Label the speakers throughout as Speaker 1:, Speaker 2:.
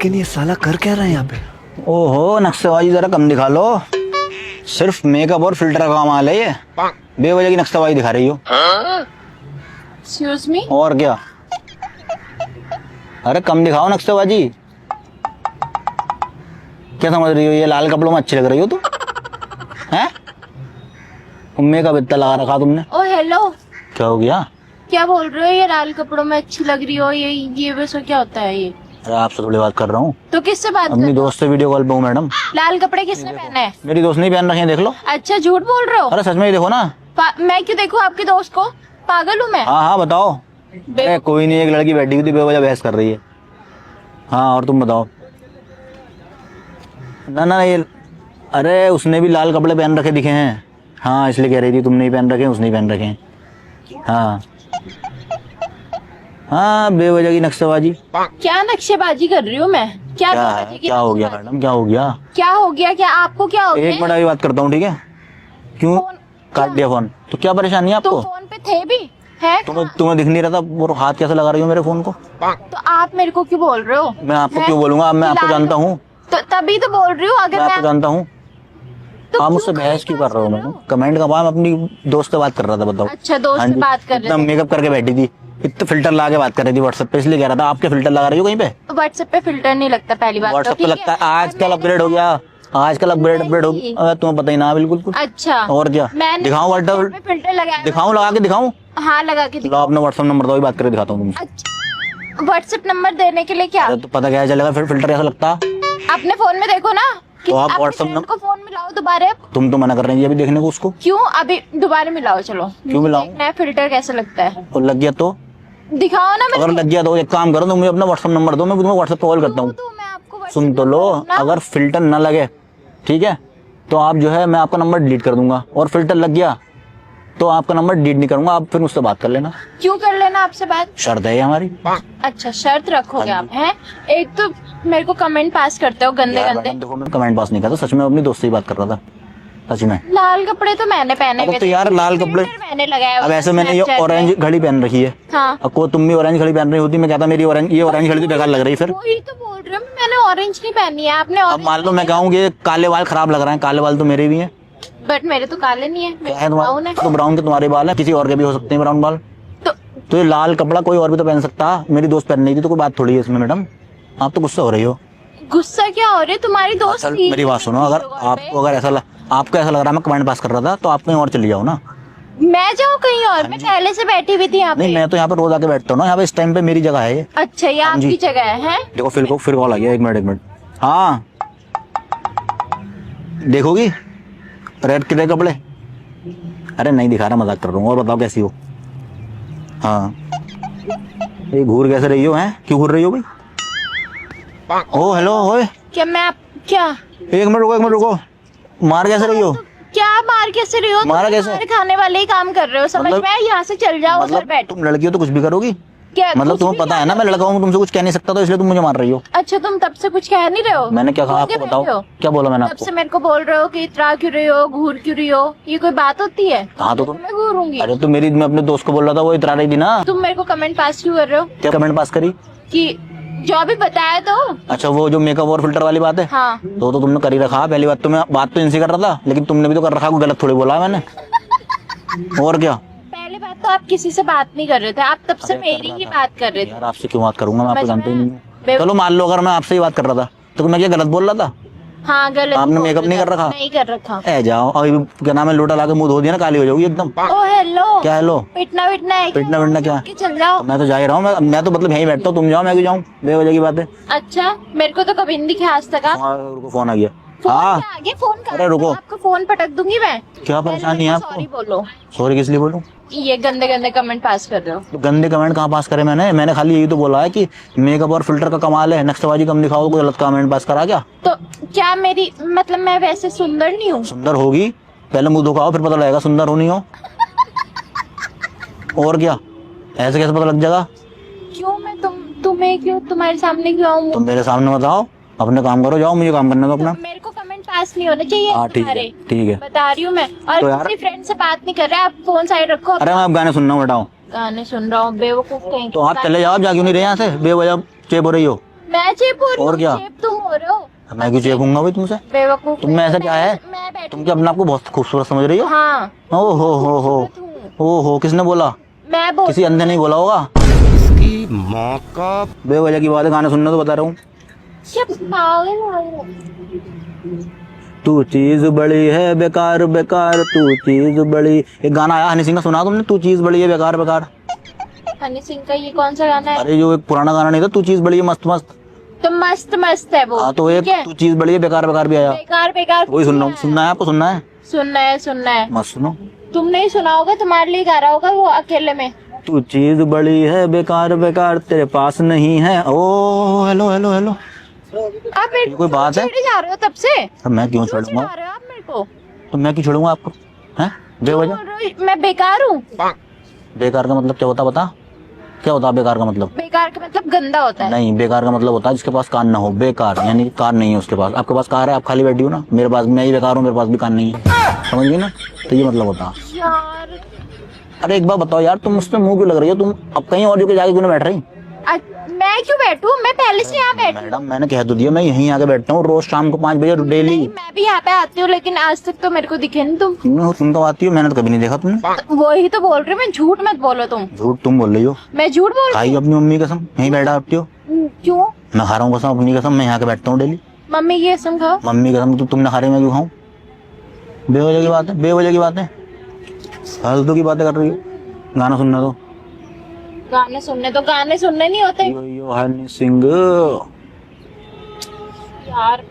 Speaker 1: लेकिन ये साला कर क्या रहा है यहाँ पे?
Speaker 2: ओहो नक्शेबाजी जरा कम दिखा लो। सिर्फ मेकअप और फिल्टर का कमाल है ये। बेवजह की नक्शेबाजी दिखा रही हो।
Speaker 3: Excuse me.
Speaker 2: और क्या? अरे कम दिखाओ नक्शेबाजी। क्या समझ रही हो? ये लाल कपड़ों में अच्छी लग रही हो तुम, हैं? मेकअप इतना लगा रखा तुमने।
Speaker 3: ओ हेलो,
Speaker 2: क्या हो गया?
Speaker 3: क्या बोल रहे हो? ये लाल कपड़ों में अच्छी लग रही हो, ये वैसे क्या होता है ये?
Speaker 2: अरे आपसे थोड़ी बात कर रहा हूँ।
Speaker 3: तो किससे बात कर
Speaker 2: अपनी
Speaker 3: रहे हो?
Speaker 2: दोस्त से वीडियो कॉल पे हूँ मैडम।
Speaker 3: लाल कपड़े किसने पहने हैं?
Speaker 2: मेरी दोस्त नहीं पहन रखे हैं, देख लो।
Speaker 3: अच्छा झूठ बोल रहे हो?
Speaker 2: अरे सच में ही देखो ना।
Speaker 3: मैं क्यों देखूं आपकी दोस्त को? पागल हूँ मैं?
Speaker 2: हाँ हाँ बताओ। अरे कोई नहीं, एक लड़की बैठी हुई थी बेवजह बहस कर रही है। हाँ और तुम बताओ। ना ना ये, अरे उसने भी लाल कपड़े पहन रखे दिखे हैं। हाँ इसलिए कह रही थी तुमने ही पहन रखे हैं, उसने ही पहन रखे हैं। हाँ हाँ बेवजह की नक्शेबाजी।
Speaker 3: क्या नक्शेबाजी कर रही हूँ मैं? क्या
Speaker 2: क्या
Speaker 3: बेवजह
Speaker 2: है?
Speaker 3: की
Speaker 2: क्या हो गया
Speaker 3: नक्शेबाजी?
Speaker 2: मैडम, क्या हो गया?
Speaker 3: क्या हो गया? क्या आपको क्या हो
Speaker 2: एक
Speaker 3: गया?
Speaker 2: मिनट अभी बात करता हूँ, ठीक है? क्यों
Speaker 3: फोन-
Speaker 2: काट दिया फोन? तो क्या परेशानी है
Speaker 3: तो
Speaker 2: आपको?
Speaker 3: फोन पे थे भी है?
Speaker 2: तुम्हें दिख नहीं रहा था वो हाथ कैसे लगा रही हो मेरे फोन को?
Speaker 3: तो आप मेरे को क्यों बोल रहे हो?
Speaker 2: मैं आपको
Speaker 3: हैं?
Speaker 2: क्यों बोलूंगा? अब मैं आपको
Speaker 3: लाल-
Speaker 2: जानता हूँ।
Speaker 3: तो तभी तो बोल रही हूँ।
Speaker 2: मैं
Speaker 3: अगर
Speaker 2: आपको
Speaker 3: मैं
Speaker 2: जानता हूँ।
Speaker 3: तो
Speaker 2: आप
Speaker 3: क्यों
Speaker 2: मुझसे बहस क्यों कर रहे हो मैडम? कमेंट का मैं अपनी दोस्त से बात कर रहा था, बताओ।
Speaker 3: अच्छा दोस्त
Speaker 2: हाँ
Speaker 3: से
Speaker 2: जी,
Speaker 3: बात कर
Speaker 2: इतना
Speaker 3: रहे थे।
Speaker 2: मेकअप करके बैठी थी, इतना फिल्टर लगा के बात कर रही थी व्हाट्सएप पे, इसलिए कह रहा था आपके फिल्टर लगा रही हो कहीं पे?
Speaker 3: व्हाट्सएप पे फिल्टर नहीं लगता पहली बात तो,
Speaker 2: व्हाट्सएप पे
Speaker 3: ठीक
Speaker 2: लगता है।
Speaker 3: है?
Speaker 2: आजकल अपग्रेड हो गया, आजकल अपग्रेड हो
Speaker 3: नहीं।
Speaker 2: गया। अरे तुम्हें पता ही ना बिल्कुल कुछ।
Speaker 3: अच्छा
Speaker 2: और क्या?
Speaker 3: मैंने
Speaker 2: दिखाऊं
Speaker 3: व्हाट्सएप
Speaker 2: व्हाट्सएप?
Speaker 3: पे फिल्टर लगाया।
Speaker 2: दिखाऊं, लगा के दिखाऊं?
Speaker 3: हाँ लगा के
Speaker 2: लो
Speaker 3: दिखाओ।
Speaker 2: अपना व्हाट्सएप नंबर दो, बात करके दिखाता हूँ तुमसे।
Speaker 3: अच्छा व्हाट्सएप नंबर देने के लिए क्या?
Speaker 2: अरे तो पता क्या चलेगा फिर फिल्टर कैसा लगता?
Speaker 3: अपने फोन में देखो ना।
Speaker 2: तो आप
Speaker 3: अपने
Speaker 2: व्हाट्सएप
Speaker 3: friend को फोन मिलाओ दोबारा।
Speaker 2: तुम तो मना कर रही है अभी देखने को उसको।
Speaker 3: क्यों? अभी दोबारा मिलाओ चलो।
Speaker 2: क्यों मिलाऊं?
Speaker 3: देखना है फिल्टर कैसा लगता है।
Speaker 2: और लग गया तो?
Speaker 3: दिखाओ ना।
Speaker 2: अगर लग गया तो एक काम करो, तुम मुझे अपना व्हाट्सएप नंबर दो, मैं तुम्हें व्हाट्सएप पे कॉल करता हूँ।
Speaker 3: तो मैं आपको WhatsApp
Speaker 2: सुन तो लो,
Speaker 3: नंबर दूँ ना।
Speaker 2: अगर फिल्टर न लगे, ठीक है, तो आप जो है मैं आपका नंबर डिलीट कर दूंगा, और फिल्टर लग गया तो आपका नंबर डिलीट नहीं करूंगा, आप फिर मुझसे बात कर लेना।
Speaker 3: क्यों कर लेना आपसे बात?
Speaker 2: शर्त है ये हमारी।
Speaker 3: अच्छा शर्त रखोगे
Speaker 2: हाँ
Speaker 3: आप हैं? एक तो मेरे को कमेंट पास करते हो गंदे
Speaker 2: यार
Speaker 3: गंदे।
Speaker 2: मैडम देखो, मैं कमेंट पास नहीं करता, सच में अपनी दोस्त से ही बात कर रहा था, सच में।
Speaker 3: लाल कपड़े तो मैंने पहने
Speaker 2: अरे
Speaker 3: हुए
Speaker 2: तो
Speaker 3: थे।
Speaker 2: यार लाल कपड़े,
Speaker 3: फिल्टर मैंने लगाया
Speaker 2: अब
Speaker 3: हुआ
Speaker 2: ऐसे
Speaker 3: था
Speaker 2: मैंने ये
Speaker 3: Snapchat
Speaker 2: ऑरेंज
Speaker 3: में।
Speaker 2: घड़ी पहन रखी है,
Speaker 3: हाँ
Speaker 2: अब को तुम भी ऑरेंज घड़ी पहन रही होती, मैं कहता मेरी ऑरेंज, ये ऑरेंज घड़ी तो बेकार लग रही फिर।
Speaker 3: वही तो बोल रही हूँ मैंने ऑरेंज नहीं पहनी है। आपने
Speaker 2: अब
Speaker 3: ऑरेंज
Speaker 2: मान लो मैं कहूँ कि काले बाल खराब लग रहे हैं, काले बाल तो मेरे भी हैं।
Speaker 3: बट मेरे तो काले नहीं है,
Speaker 2: क्या है
Speaker 3: मेरे ब्राउन है।
Speaker 2: तुम्हारे? तो ब्राउन के तुम्हारे बाल हैं, किसी और के भी हो सकते हैं ब्राउन बाल। तो ये लाल कपड़ा कोई और भी तो पहन सकता, मेरी दोस्त पहन नहीं थी तो कोई बात थोड़ी है इसमें मैडम। आप तो गुस्सा हो रही हो।
Speaker 3: गुस्सा क्या हो रही है? तुम्हारी दोस्त
Speaker 2: चल
Speaker 3: थी।
Speaker 2: मेरी बात सुनो, अगर आपको अगर ऐसा आपको ऐसा लग रहा है मैं कमेंट पास कर रहा था, तो आप कहीं और चली जाओ ना।
Speaker 3: मैं जाऊँ कहीं और? मैं पहले से बैठी हुई थी यहाँ
Speaker 2: नहीं
Speaker 3: पे।
Speaker 2: मैं तो यहाँ पे रोज आके बैठता हूँ ना, यहाँ पे इस टाइम पे मेरी जगह है ये।
Speaker 3: अच्छा ये आपकी
Speaker 2: जी।
Speaker 3: जगह है?
Speaker 2: देखो फिर कॉल आ गया, एक मिनट। हाँ देखोगी रेड के कपड़े? अरे नहीं दिखा रहा, मजाक कर रहा हूँ। और बताओ कैसी हो? हाँ ये घूर कैसे रही हो? हैं क्यों घूर रही हो भाई? ओ हेलो ओए,
Speaker 3: क्या मैं क्या?
Speaker 2: एक मिनट रुको, मार कैसे रही हो?
Speaker 3: क्या मार कैसे रही हो? तुम
Speaker 2: मारा कैसे?
Speaker 3: मार खाने वाले ही काम कर रहे हो, समझ
Speaker 2: मतलब-
Speaker 3: में? यहाँ से चल जाओ, उधर
Speaker 2: मतलब
Speaker 3: बैठ।
Speaker 2: तुम लड़की हो तो कुछ भी करोगी?
Speaker 3: क्या
Speaker 2: मतलब
Speaker 3: कुछ
Speaker 2: तुम्हें
Speaker 3: भी
Speaker 2: पता है
Speaker 3: क्या
Speaker 2: ना मैं लड़का हूँ, तुमसे कुछ कह नहीं सकता, तो इसलिए तुम मुझे मार रही हो।
Speaker 3: अच्छा तुम तब से कुछ कह नहीं रहे हो?
Speaker 2: मैंने क्या कहा
Speaker 3: घूर के
Speaker 2: आपको
Speaker 3: बैठे
Speaker 2: बताओ?
Speaker 3: हो?
Speaker 2: क्या बोला मैंने
Speaker 3: तब
Speaker 2: आपको?
Speaker 3: से मेरे को बोल रहे हो कि इतरा क्यों रही हो, घूर क्यों रही हो? ये कोई बात होती है?
Speaker 2: कहा तो तुम?
Speaker 3: मैं घूरूंगी?
Speaker 2: अरे तो मैं अपने दोस्त को बोल रहा था, वो इतरा रही थी ना।
Speaker 3: तुम मेरे को कमेंट पास क्यों कर रहे हो?
Speaker 2: क्या कमेंट पास करी?
Speaker 3: कि जो अभी बताया तो।
Speaker 2: अच्छा वो जो मेकअप और फिल्टर वाली बात है,
Speaker 3: हाँ
Speaker 2: तो तुमने कर ही रखा। पहली बात तो मैं बात तो इनसे कर रहा था, लेकिन तुमने भी तो कर रखा, कोई गलत थोड़ी बोला मैंने। और क्या?
Speaker 3: पहले बात तो आप किसी से बात नहीं कर रहे थे, आप तब से
Speaker 2: अरे कर
Speaker 3: मेरी
Speaker 2: रहा
Speaker 3: ही
Speaker 2: था।
Speaker 3: बात कर रहे थे।
Speaker 2: यार आपसे क्यों बात करूंगा, मैं आपको
Speaker 3: समझ
Speaker 2: जानता ही
Speaker 3: में?
Speaker 2: नहीं हूँ। चलो मान लो अगर मैं आपसे ही बात कर रहा था तो मैं क्या गलत बोल रहा था?
Speaker 3: हाँ गलत
Speaker 2: आपने
Speaker 3: बोल
Speaker 2: मेकअप
Speaker 3: रहे
Speaker 2: नहीं
Speaker 3: थे।
Speaker 2: कर रखा?
Speaker 3: नहीं कर रखा।
Speaker 2: ए जाओ अभी क्या नाम है, लोटा ला के मुंह धो दिया ना, काली हो जाओगी एकदम।
Speaker 3: ओ हेलो,
Speaker 2: क्या हेलो?
Speaker 3: पिटना है
Speaker 2: पिटना क्या?
Speaker 3: कि चल जाओ।
Speaker 2: मैं तो जा ही रहा हूँ, मैं तो मतलब यहीं बैठता हूँ, तुम जाओ मैं क्यों जाऊँ, बेवजह की बात है।
Speaker 3: अच्छा मेरे को तो कभी नहीं दिखा आज तक। आप
Speaker 2: रुको फोन आ गया।
Speaker 3: फोन
Speaker 2: हाँ
Speaker 3: क्या आगे? फोन का
Speaker 2: अरे रुको।
Speaker 3: आपको फोन पटक दूंगी मैं।
Speaker 2: क्या परेशानी है
Speaker 3: सॉरी
Speaker 2: आपको?
Speaker 3: बोलो।
Speaker 2: सॉरी किस लिए बोलूं?
Speaker 3: ये गंदे गंदे कमेंट पास कर रहे हो।
Speaker 2: तो गंदे कमेंट कहाँ पास करे मैंने खाली यही तो बोला है कि मेकअप और फिल्टर का कमाल है, नक्शेबाजी कम दिखाओ, कोई गलत कमेंट पास करा क्या?
Speaker 3: तो क्या मेरी मतलब मैं वैसे सुंदर नहीं हूँ?
Speaker 2: सुंदर होगी, पहले मुंह धोखाओ फिर पता लगेगा सुंदर हो नहीं हो। और क्या, ऐसे कैसे पता लग जाएगा?
Speaker 3: क्यों मैं तुम्हें क्यों तुम्हारे सामने क्यों आऊँ?
Speaker 2: तुम मेरे सामने बताओ, अपने काम करो, जाओ मुझे काम करने दो अपना।
Speaker 3: मेरे को कमेंट पास नहीं होने चाहिए
Speaker 2: हाँ ठीक है
Speaker 3: तुम्हारे।
Speaker 2: ठीक है।
Speaker 3: बता रही हूँ मैं। और
Speaker 2: तो यार-
Speaker 3: किसी फ्रेंड से बात नहीं कर रहे, आप फोन साइड रखो।
Speaker 2: अरे मैं अब गाने सुन रहा हूँ, हटाओ।
Speaker 3: गाने सुन रहा हूँ, बेवकूफ कहीं।
Speaker 2: तो आप चले जाओ, जा क्यों नहीं रहे यहाँ से, बेवजह चेप हो रही हो।
Speaker 3: मैं चेप हो रही
Speaker 2: और
Speaker 3: हूँ,
Speaker 2: क्या?
Speaker 3: चेप तुम हो रहे हो।
Speaker 2: मैं क्यों चेपूंगा भाई तुमसे?
Speaker 3: बेवकूफ।
Speaker 2: तुम में ऐसा क्या है?
Speaker 3: मैं बैठी
Speaker 2: तुम क्या अपने आप को बहुत खूबसूरत समझ रही हो?
Speaker 3: हाँ
Speaker 2: ओ हो
Speaker 3: खूबसूरत हूँ।
Speaker 2: ओ हो, किसने बोला?
Speaker 3: मैं बोल
Speaker 2: किसी अंधे नहीं बोला होगा।
Speaker 1: इसकी माँ का
Speaker 2: बेवजह की बात है, गाना सुनना तो बता रहा हूँ।
Speaker 3: क्या पागल हो गए?
Speaker 2: तू चीज बड़ी है बेकार बेकार, तू चीज बड़ी। एक गाना आया हनी सिंह का, सुना तुमने? तू चीज बड़ी है बेकार बेकार।
Speaker 3: हनी सिंह का ये कौन सा गाना है?
Speaker 2: अरे जो एक पुराना गाना नहीं था, तू चीज बड़ी है मस्त मस्त।
Speaker 3: तो मस्त मस्त है वो।
Speaker 2: हाँ तो एक
Speaker 3: ठीक है?
Speaker 2: तू चीज बड़ी है बेकार बेकार भी आया।
Speaker 3: बेकार बेकार
Speaker 2: वही सुनना हूँ। सुनना है आपको? सुनना है?
Speaker 3: सुनना है सुनना है।
Speaker 2: मत सुनो।
Speaker 3: तुम नहीं सुना होगा, तुम्हारे लिए गा रहा होगा वो अकेले में।
Speaker 2: तू चीज बड़ी है बेकार बेकार, तेरे पास नहीं है। ओ हेलो हेलो हेलो।
Speaker 3: आप मेरे
Speaker 2: ये कोई बात है?
Speaker 3: छेड़े जा रहे हो तब से।
Speaker 2: तो मैं क्यों
Speaker 3: क्यों
Speaker 2: छोड़ूंगा?
Speaker 3: चिढ़ा रहे हो आप मेरे को?
Speaker 2: तो मैं क्यों छोड़ूंगा आपको? हैं बेवजह?
Speaker 3: बोल रहे हो मैं बेकार हूँ?
Speaker 2: बेकार का मतलब क्या होता बता? क्या होता है बेकार का मतलब?
Speaker 3: बेकार का मतलब गंदा होता है।
Speaker 2: नहीं, बेकार का मतलब होता है जिसके पास कान ना हो। बेकार यानी कार नहीं है उसके पास। आपके पास कार है, आप खाली बैठी हो ना। मेरे पास, मैं ही बेकार हूँ, मेरे पास भी कान नहीं है। समझ गई ना? तो ये मतलब होता है।
Speaker 3: यार
Speaker 2: अरे एक बार बताओ यार, तुम मुझसे मुंह क्यों लग रही हो? तुम अब कहीं और जाके क्यों ना बैठ रही?
Speaker 3: मैं क्यों बैठूं? मैं पहले से यहाँ बैठी हूँ।
Speaker 2: मैडम मैंने कह तो दिया, मैं यहीं आके बैठता हूँ रोज शाम को 5 बजे डेली।
Speaker 3: मैं भी यहाँ पे आती हूँ, लेकिन आज तक तो मेरे को दिखे नहीं तुम।
Speaker 2: तुम तो आती हो, मैंने तो कभी नहीं देखा तुमने।
Speaker 3: तो वही तो बोल रही हूँ मैं, झूठ मत बोलो तुम।
Speaker 2: झूठ तुम बोल रही हो।
Speaker 3: मैं झूठ बोल रही
Speaker 2: खाई हो अपनी मम्मी कसम, यहीं बैठा आती हो।
Speaker 3: हूँ? क्यों?
Speaker 2: मैं खा रहा हूँ कसम अपनी कसम, मैं यहाँ के बैठता हूँ डेली।
Speaker 3: मम्मी की कसम खाओ।
Speaker 2: मम्मी कसम तो तुमने खा रही, मैं क्यों खाऊं? बेवजह की बात है, बेवजह की बात है, फालतू की बातें कर रही हो। गाना सुनना तो
Speaker 3: गाने सुनने तो गाने सुनने नहीं होते
Speaker 2: यो हनी सिंह।
Speaker 3: यार।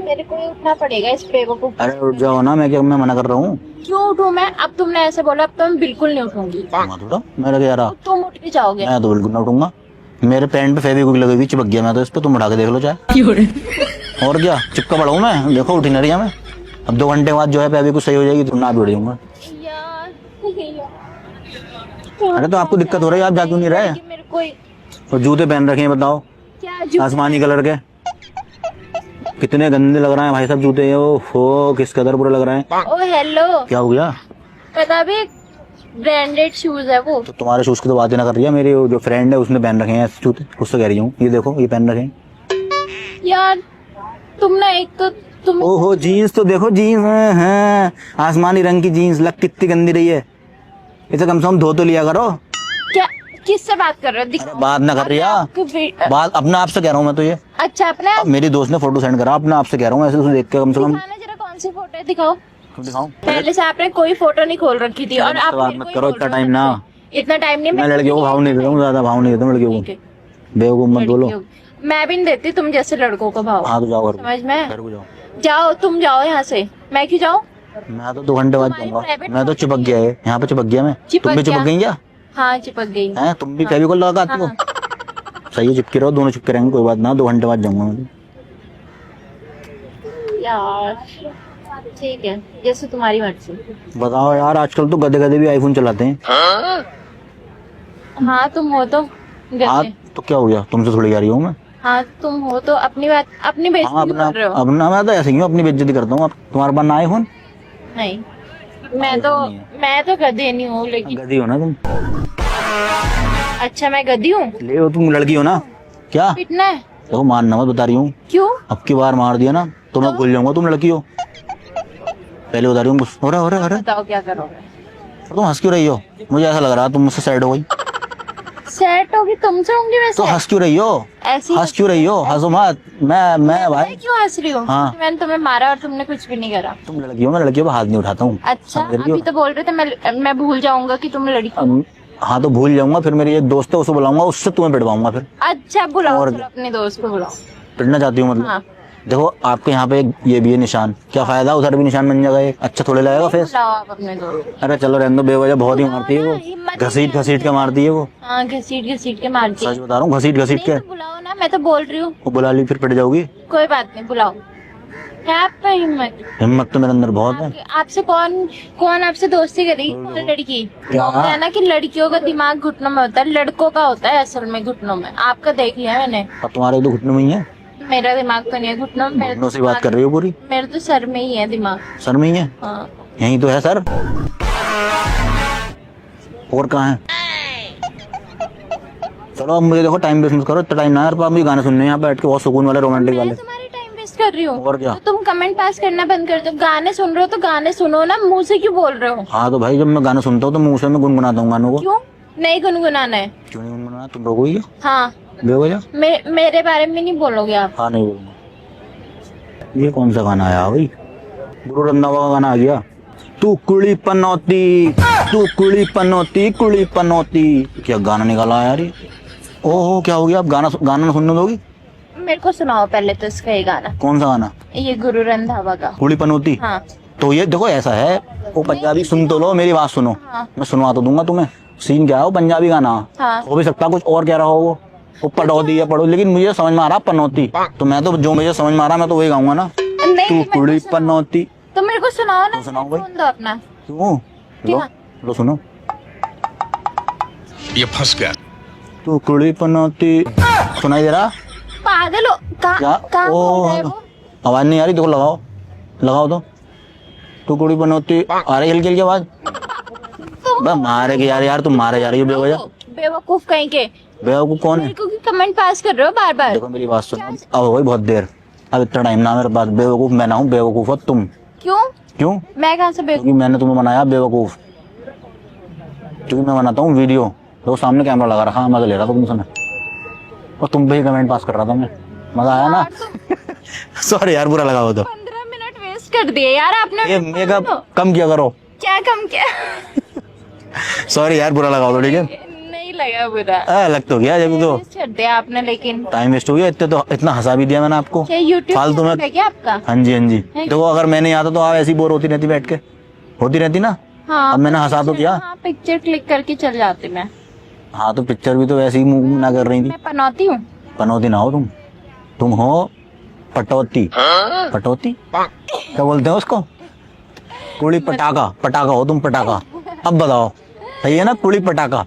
Speaker 3: मेरे को ही उठना पड़ेगा इस बेवकूफ।
Speaker 2: अरे उठ जाओ ना, मैं क्या, मैं मना कर रहा हूँ?
Speaker 3: क्यों उठूं मैं? अब तुमने ऐसे बोला, अब तो मैं बिल्कुल नहीं उठूंगी।
Speaker 2: मत उठो, मेरा क्या रहा।
Speaker 3: तुम उठ के जाओगे।
Speaker 2: मैं तो बिल्कुल ना उठूंगा। मेरे पैंट पे फेविक्विक लगी हुई, चिपक गया मैं तो इस पे। तुम उठा के देख लो चाहे। और क्या चिपका पड़ा हूँ मैं, देखो उठी नहीं रही है मैं। अब 2 घंटे बाद जो है फेविक्विक सही हो जाएगी, तो ना भी उठ जाऊंगा।
Speaker 3: यार
Speaker 2: अरे तो आपको दिक्कत हो रही है, आप जा क्यों नहीं रहे?
Speaker 3: मेरे को
Speaker 2: और जूते पहन रखे हैं बताओ,
Speaker 3: क्या जूते?
Speaker 2: आसमानी कलर के। कितने गंदे लग रहे हैं भाई साहब जूते। ओहो किस कदर बुरे लग रहे हैं।
Speaker 3: ओ हेलो,
Speaker 2: क्या हो गया?
Speaker 3: पता भी ब्रांडेड शूज है वो।
Speaker 2: तो तुम्हारे शूज की तो बात ही ना कर रही है। मेरी वो जो फ्रेंड है उसने पहन रखे हैं ऐसे जूते, उससे कह रही हूँ ये देखो ये पहन रखे हैं।
Speaker 3: यार तुम ना, एक तो तुम
Speaker 2: ओहो जीन्स तो देखो, जीन्स है आसमानी रंग की जीन्स, लग कितनी गंदी रही है। इसे कम से कम धो तो लिया करो।
Speaker 3: क्या, किससे बात कर रहे हो?
Speaker 2: अरे बात ना कर रही है, बात अपने आप से कह रहा हूँ मैं तो। ये
Speaker 3: अच्छा अपने आप
Speaker 2: मेरी दोस्त ने फोटो सेंड करा, अपने आप से कह रहा हूँ ऐसे, उसे देख के कम से कम
Speaker 3: दिखाना जरा, कौन सी फोटो है दिखाओ।
Speaker 2: दिखाऊं।
Speaker 3: पहले से आपने कोई फोटो नहीं खोल रखी थी और आप
Speaker 2: बात
Speaker 3: मेरे
Speaker 2: मत
Speaker 3: को ही
Speaker 2: करो,
Speaker 3: बोल
Speaker 2: इतना
Speaker 3: रहे हो
Speaker 2: टाइम ना।
Speaker 3: मुझसे। इतना टाइम नहीं।
Speaker 2: मैं लड़कियों को भाव नहीं देता हूँ, ज्यादा भाव नहीं देता लड़कियों
Speaker 3: ठीक है।
Speaker 2: को। बेवकूफ मत बोलो।
Speaker 3: मैं भी नहीं देती तुम जैसे लड़कों को भाव।
Speaker 2: हाँ तो जाओ घर को।
Speaker 3: समझ में?
Speaker 2: घर को जाओ।
Speaker 3: जाओ तुम, जाओ यहाँ से। मैं क्यों जाऊँ?
Speaker 2: मैं तो 2 घंटे बाद
Speaker 3: तुम्हारी
Speaker 2: जाऊंगा।
Speaker 3: private
Speaker 2: मैं तो चिपक गया है यहाँ पे, चिपक गया मैं।
Speaker 3: चिपक
Speaker 2: तुम भी चिपक
Speaker 3: गया?
Speaker 2: गई क्या?
Speaker 3: हाँ चिपक गई।
Speaker 2: हैं तुम भी फेविकोल लगा आती हो? सही है, चिपके रहो, दोनों चिपके रहेंगे, कोई बात ना। 2 घंटे बाद जाऊंगा मैं।
Speaker 3: यार ठीक है, जैसे तुम्हारी मर्जी।
Speaker 2: बताओ यार, आजकल तो गधे गधे भी आईफोन चलाते हैं।
Speaker 3: हाँ तुम हो तो
Speaker 2: हाँ
Speaker 3: गधे।
Speaker 2: तो क्या हो गया, तुमसे थोड़ी जा रही हूँ मैं।
Speaker 3: हाँ तुम हो तो अपनी बात, अपनी
Speaker 2: हाँ
Speaker 3: बेइज्जती
Speaker 2: अपना
Speaker 3: कर रहे हो।
Speaker 2: अपना, मैं तो ऐसे ही हूँ, अपनी बेइज्जती करता हूँ। तुम्हारे पास ना आईफोन?
Speaker 3: नहीं, मैं तो गधी नहीं हूँ, लेकिन
Speaker 2: गधी हो ना तुम।
Speaker 3: अच्छा मैं गधी हूँ?
Speaker 2: ले हो, तुम लड़की हो ना। क्या
Speaker 3: पिटना है?
Speaker 2: देखो मारना मत, बता रही हूँ।
Speaker 3: क्यों?
Speaker 2: अब की बार मार दिया ना तो मैं भूल जाऊंगा तुम लड़की हो। पहले बता रही हूँ। अरे
Speaker 3: बताओ क्या करोगे?
Speaker 2: तुम हंस क्यों रही हो? मुझे ऐसा लग रहा है तुम मुझसे सैड हो गई।
Speaker 3: सेट होगी तुमसे होंगी वैसे।
Speaker 2: तो हंस क्यों रही हो?
Speaker 3: ऐसी
Speaker 2: हंस क्यों रही हो? हंसो मत। मैं भाई,
Speaker 3: मैं क्यों हंस रही हूँ?
Speaker 2: हाँ।
Speaker 3: मैंने तुम्हें मारा और तुमने कुछ भी नहीं करा।
Speaker 2: तुम लड़की हो, मैं लड़कियों पर हाथ नहीं उठाता हूँ।
Speaker 3: अच्छा
Speaker 2: समझ रही हो?
Speaker 3: अभी तो बोल रहे थे मैं भूल जाऊंगा कि तुम लड़की हो।
Speaker 2: हाँ तो भूल जाऊंगा, फिर मेरी एक दोस्त है उसे बुलाऊंगा, उससे तुम्हें पिटवाऊंगा फिर।
Speaker 3: अच्छा बुलाओ,
Speaker 2: और
Speaker 3: फिर अपने दोस्त को बुलाओ।
Speaker 2: पिटना चाहती हूँ मतलब?
Speaker 3: हाँ
Speaker 2: देखो आपके यहाँ पे ये भी है निशान, क्या फायदा, उधर भी निशान बन जाएगा एक। अच्छा थोड़े लगेगा फेस।
Speaker 3: बुलाओ आप अपने दोस्त।
Speaker 2: अरे चलो रहने दो, बेवजह बहुत ही मारती है वो,
Speaker 3: हिम्मत
Speaker 2: घसीट घसीट के मारती है वो।
Speaker 3: हाँ घसीट घसीट के मारती है।
Speaker 2: सच बता रहा हूँ, घसीट घसीट के।
Speaker 3: नहीं तो बुलाओ ना, मैं तो बोल रही हूँ।
Speaker 2: वो बुला ली फिर पिट जाओगी।
Speaker 3: कोई बात नहीं, बुलाओ। क्या आपका हिम्मत?
Speaker 2: हिम्मत तो मेरे अंदर बहुत है।
Speaker 3: आपसे कौन कौन आपसे दोस्ती करेगी? कौन लड़की?
Speaker 2: क्या?
Speaker 3: बोलते हैं ना कि लड़कियों का दिमाग घुटनों में होता है, लड़कों का होता है असल में घुटनों में। आपका देख लिया मैंने।
Speaker 2: अब तुम्हारे तो घुटने में ही है।
Speaker 3: मेरा दिमाग तो नहीं है घुटनों में।
Speaker 2: घुटनों से बात कर रही हो पूरी?
Speaker 3: मेरे तो सर में ही है दिमाग।
Speaker 2: सर में ही है?
Speaker 3: हाँ।
Speaker 2: यही तो है सर। और कहाँ है? चलो अब मुझे देखो टाइम वेस्ट मत करो, इतना टाइम ना यार, मुझे गाने सुनने हैं यहाँ पे बैठ के बहुत सुकून वाले रोमांटिक
Speaker 3: मैं
Speaker 2: वाले।
Speaker 3: तुम्हारी टाइम वेस्ट कर रही हूँ?
Speaker 2: और क्या?
Speaker 3: तो तुम कमेंट पास करना बंद कर दो। गाने सुन रहे हो तो गाने सुनो ना, मुंह से क्यों बोल रहे हो?
Speaker 2: हाँ तो भाई जब मैं गाना सुनता हूँ तो मुंह से मैं गुनगुनाता हूँ गानों को।
Speaker 3: क्यों नहीं गुनगुनाना है?
Speaker 2: क्यों नहीं गुनगुनाना, तुम रोकोगी क्या?
Speaker 3: हाँ,
Speaker 2: बेवजह?
Speaker 3: मेरे बारे में नहीं बोलोगे आप?
Speaker 2: हाँ नहीं बोलूंगा। ये कौन सा गाना आया भाई? गुरु रंधावा का गाना आ गया। तू कुड़ी पनौती, तू कुड़ी पनौती, कुड़ी पनौती। क्या गाना निकाला यार ये? ओहो क्या हो गया, आप गाना गाना सुनने दोगी?
Speaker 3: मेरे को सुनाओ पहले तो इसका ये गाना।
Speaker 2: कौन सा गाना?
Speaker 3: ये गुरु रंधावा का।
Speaker 2: कुड़ी पनौती?
Speaker 3: हाँ
Speaker 2: तो ये देखो ऐसा है, वो पंजाबी सुन तो लो, मेरी बात सुनो।
Speaker 3: हाँ
Speaker 2: मैं सुनवा तो दूंगा तुम्हें। सीन क्या है, वो पंजाबी गाना
Speaker 3: हाँ।
Speaker 2: हो भी सकता है कुछ और कह रहा हो वो पटौती या पढ़ो, लेकिन मुझे समझ में आ रहा पनौती, तो मैं तो जो मुझे समझ में आ रहा मैं तो वही गाऊंगा ना।
Speaker 3: नहीं
Speaker 2: तू कुड़ी पनौती।
Speaker 3: तो मेरे को सुनाओ ना,
Speaker 2: तो सुनाओ भाई।
Speaker 3: फोन दो अपना।
Speaker 2: क्यों? लो
Speaker 3: क्या?
Speaker 2: लो सुनो।
Speaker 1: ये फंस गया।
Speaker 2: तू कुड़ी पनौती, सुनाई दे रहा?
Speaker 3: पागल हो?
Speaker 2: क्या?
Speaker 3: कहाँ बोल रहा है
Speaker 2: ओ
Speaker 3: वो?
Speaker 2: आवाज नहीं आ रही, देखो लगाओ लगाओ तो। तू कुड़ी पनौती आ रही हल्की हल्की आवाज। बस मारे के यार, यार तुम मारे जा रही हो बेवजह।
Speaker 3: बेवकूफ कहीं के।
Speaker 2: बेवकूफ कौन है?
Speaker 3: मेरे को कमेंट पास कर रहे हो बार बार।
Speaker 2: देखो मेरी बात सुनो, अब हो गई बहुत देर, अब इतना टाइम ना मेरे पास। बेवकूफ मैं ना हूँ, बेवकूफ हो तुम।
Speaker 3: क्यों?
Speaker 2: क्यों?
Speaker 3: मैं कहाँ से बेवकूफ?
Speaker 2: क्योंकि मैंने तुम्हें बनाया बेवकूफ, क्योंकि मैं बनाता हूँ वीडियो, तो सामने कैमरा लगा रखा, मजा ले रहा था तुमसे मैं, और तुम पे ही कमेंट पास कर रहा था मैं। मजा आया ना? सॉरी यार, बुरा लगा हो तो।
Speaker 3: 15 मिनट वेस्ट कर दिए यार आपने।
Speaker 2: ये मेकअप कम किया करो।
Speaker 3: क्या कम किया?
Speaker 2: सॉरी यार, बुरा लगा हो तो, ठीक है?
Speaker 3: नहीं लगा बुरा।
Speaker 2: लग तो गया जब तो।
Speaker 3: वेस्ट कर दिया आपने, लेकिन
Speaker 2: टाइम वेस्ट हो गया, इतने तो इतना हंसा भी दिया मैंने आपको
Speaker 3: क्या यूट्यूब
Speaker 2: फालतू में।
Speaker 3: है क्या आपका?
Speaker 2: हाँ जी हाँ जी। देखो अगर मैं नहीं आता तो आप ऐसी बोर होती रहती बैठ के, होती रहती ना।
Speaker 3: हाँ,
Speaker 2: अब मैंने हंसा तो दिया।
Speaker 3: हाँ, पिक्चर क्लिक करके चल जाती मैं।
Speaker 2: हाँ तो पिक्चर भी तो वैसे ही मूव ना कर रही थी।
Speaker 3: मैं पनौती हूँ?
Speaker 2: पनौती ना हो तुम हो पटौती। पटौती क्या बोलते हैं उसको? कुड़ी पटाखा, पटाखा हो तुम, पटाखा। अब बताओ सही है ना, कुड़ी पटाखा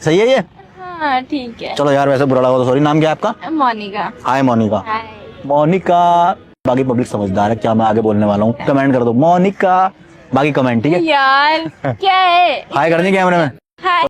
Speaker 2: सही है ये?
Speaker 3: हाँ ठीक है।
Speaker 2: चलो यार वैसे बुरा लगा तो सॉरी। नाम क्या है आपका?
Speaker 3: मोनिका।
Speaker 2: हाय मोनिका।
Speaker 3: हाय।
Speaker 2: मोनिका। बाकी पब्लिक समझदार है, क्या मैं आगे बोलने वाला हूँ, कमेंट कर दो मोनिका, बाकी कमेंट ठीक है।
Speaker 3: यार क्या है?
Speaker 2: हाय कर दी कैमरे में।
Speaker 3: हाय।